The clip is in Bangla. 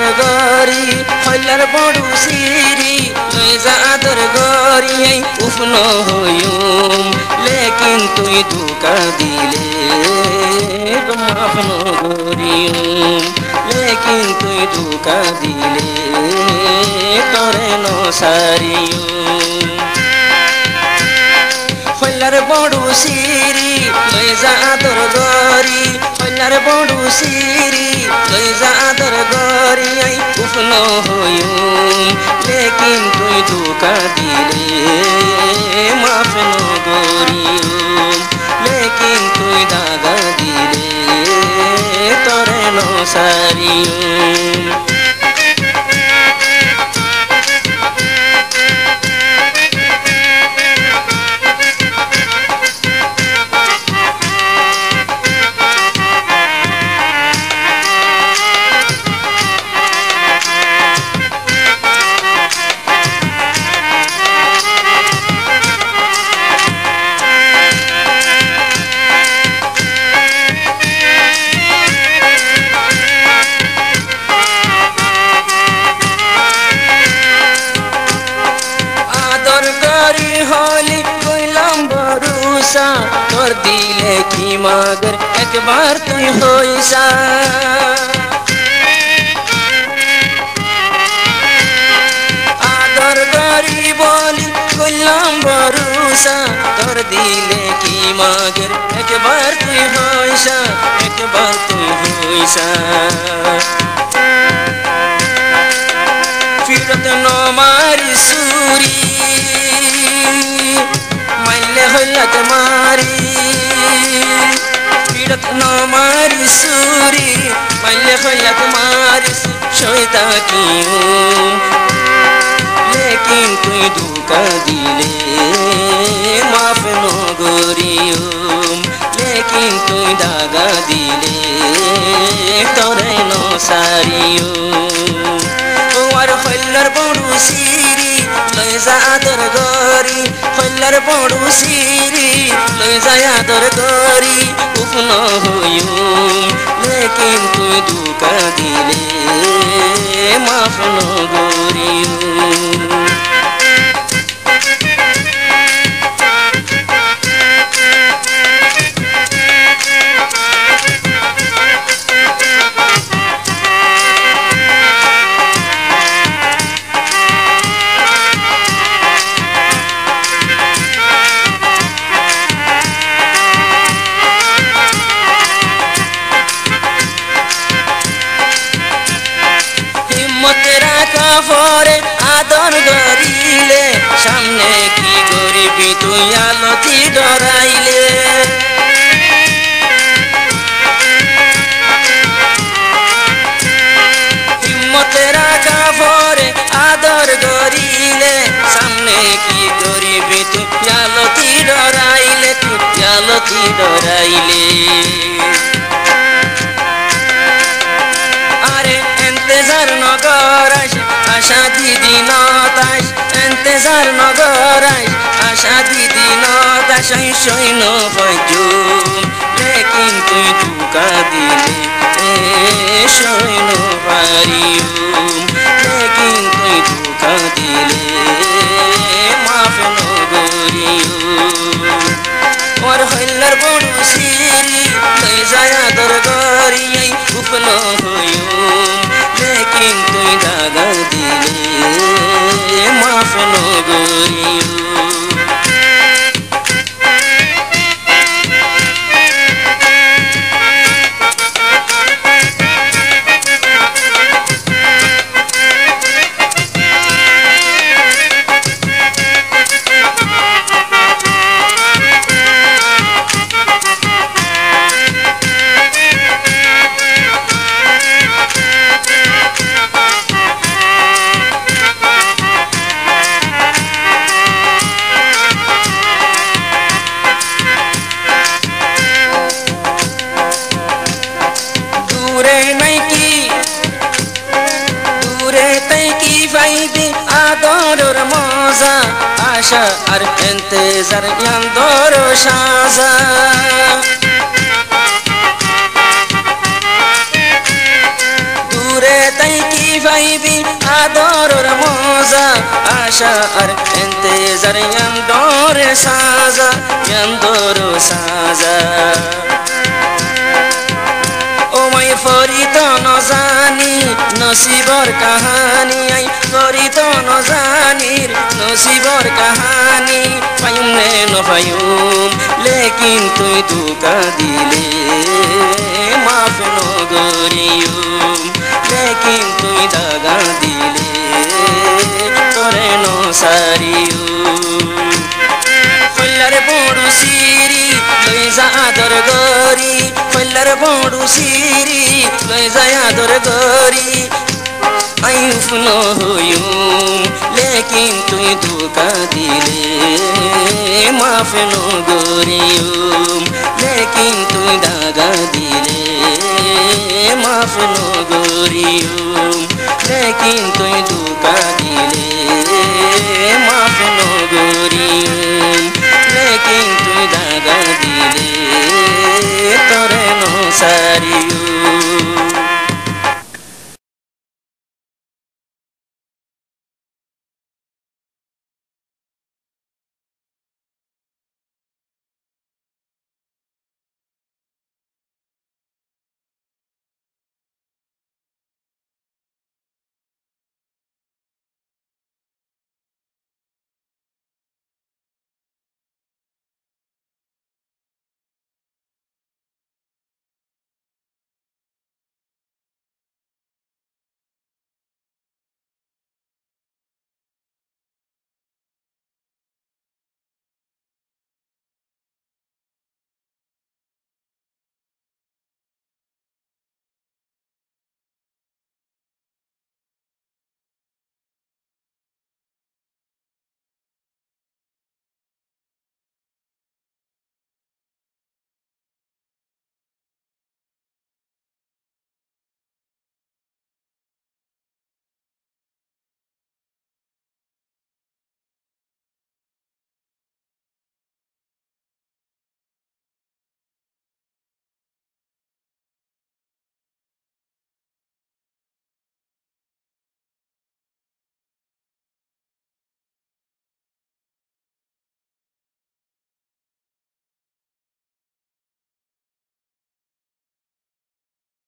আদর গরি হইলার বড় সিরি লইজা আদর গরি উফন হইম লেকিন তুই ধোকা দিলে মাফ নগরিম লেকিন তুই ধোকা দিলে তরে নসারিম হইলার বড় সিরি লইজা আদর গরি হইলার বড় সিরি লইজা আদর গরি উফন হইম লেকিন তুই ধোকা দিলে মাফ নগরিম লেকিন তুই দাগা দিলে তরে নসারিম হলি কইলাম ভরসা তোর দিলে কি মাগর একবার তুই হইসা আদর করি বলি কইলাম ভরসা তোর দিলে কি মাগর একবার তুই হইসা একবার তুই হইসা ফিরত নমারি সুরি মাইলে হইলা তোমারি ফিরত নমারি সুরি মাইলে হইলা তোমারি সইতা কিউ লেকিন তুই ধোকা দিলে মাফ নগরিম লেকিন তুই দাগা দিলে তরে নসারিম আর হইলার বড় সিরি লইজা আদর গরি হইলার বড় সিরি লইজা আদর গরি উফন হইম লেকিন তুই ধোকা দিলে মাফ নগরিম পরে আদর গরিলে সামনে কি গরিবি তুই আলতি ডরাইলে হিম্মতে রাখা পরে আদর গরিলে সামনে কি গরিবি তুই আলতি ডরাইলে তুই আলতি ডরাইলে আরে এন্তেজার নগর আশা দিদি নতাস এন্তেজার নগর আশা দিদি নতাস সৈন্য হজুম লেকিন তুই ধোকা দিলে সৈন্য পারিম লেকিন তুই ধোকা দিলে মাফ নগরিম ওর হইলার বড় সিরি লইজা আদর গরি উফন হইম লেকিন তুই দাগা দিলে মাফ নগরিম আদরের মজা আশা আর ইন্তজার ইয়ান্দর সাজা দূরে তাই কি পাইবি আদরর মজা আশা আর ইন্তজার ইয়ান্দর সাজা ইয়ান্দর সাজা ও মাই ফরিত নজানি নসিবর কাহানি আই ফরিত নজানির নসিবর কাহানি পাইম নে নপাইম লেকিন তুই ধোকা দিলে মাফ নগরিয়ম লেকিন তুই দাগা দিলে তোরে নসারিয়ম কল্লার বড়ু সিরি লই যা আদর গরি কল্লার বড়ু সিরি লই যা আদর গরি আইফ নহয়ুম লেকিন তুই ধোকা দিলে মাফ নগরিয়ম লেকিন তুই দাগা দিলে মাফ নগরিয়ম লেকিন তুই ধোকা দিলে